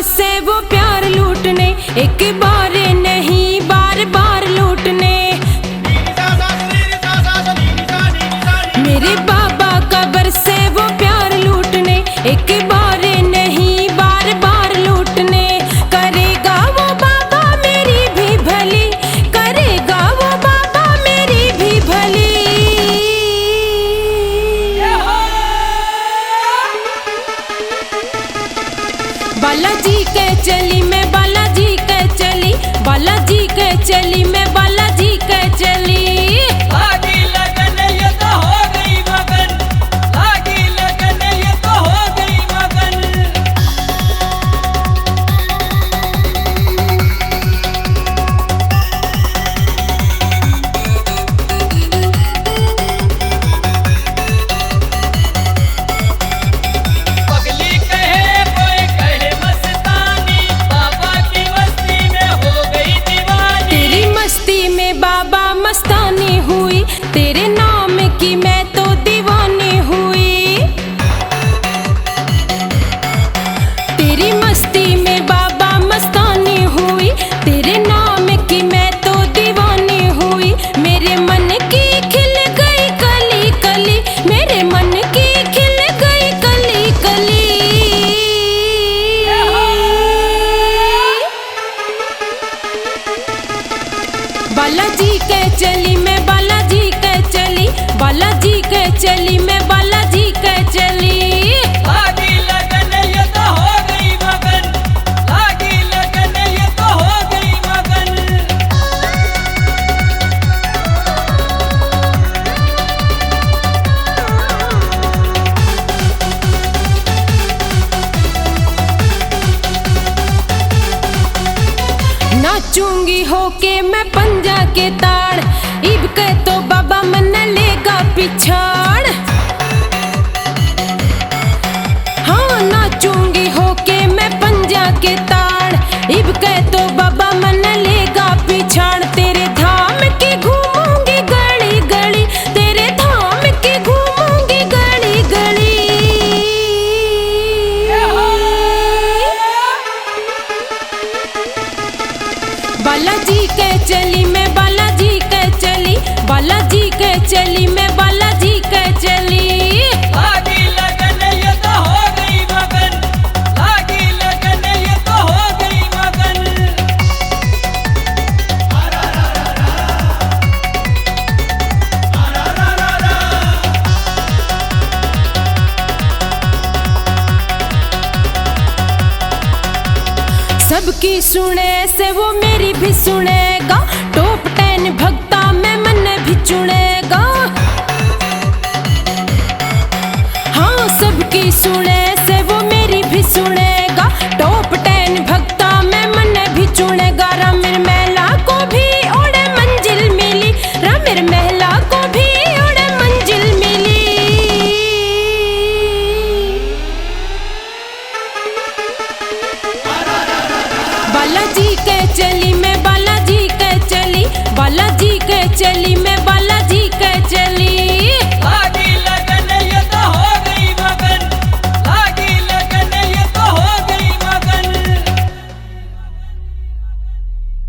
बरसे वो प्यार लूटने, एक बार नहीं बार बार लूटने। मेरे बाबा का बरसे वो प्यार लूटने, एक बार नहीं बार बार लूटने। करेगा वो बाबा मेरी भी भली, करेगा वो बाबा मेरी भी भली। बालाजी के चली मैं बालाजी के चली, बालाजी के चली मैं बालाजी के चली। लागी लगन ये तो हो गई मगन, लागी लगन ये तो हो गई मगन। पगली कहे कोई कहे मस्तानी, बाबा की मस्ती में हो गई दीवानी। तेरी मस्ती में बाबा मस्तानी हुई, तेरे नाम की मैं तो दीवानी हुई। तेरी मस्ती में बाबा मस्तानी हुई, तेरे नाम की मैं तो दीवानी हुई। मेरे मन की खिल गई कली कली, मेरे मन की खिल गई कली कली। बालाजी के चली मैं बालाजी के चली, बालाजी के चली मैं बालाजी के चली। लागी लगन ये तो हो गई मगन, लागी लगन ये तो हो गई मगन। नाचूंगी होके मैं पंजा के ताड़, इब के तो बाबा मन लेगा पिछाड़। हाँ नाचूंगी होके मैं पंजा के ताड़, इब के तो बाबा मन लेगा पिछाड़। तेरे धाम की घूमूंगी गली गली, तेरे धाम की घूमूंगी गली गली। बालाजी के चली मैं बालाजी के चली, बालाजी के चली मैं बालाजी के चली। लागी लगन ये तो हो गई मगन, लागी लगन ये तो हो गई मगन। सबकी सुने से वो मेरी भी सुनेगा, टॉप 10 भक्ता में मन भी चुनेगा। हाँ सबकी सुने से वो मेरी भी सुनेगा, टॉप 10 भक्ता में मन भी चुनेगा। रामेर महिला को भी ओढ़े मंजिल मिली, रामेर महिला को भी ओढ़े मंजिल मिली। बालाजी के चली मैं बालाजी के चली, बालाजी के चली मैं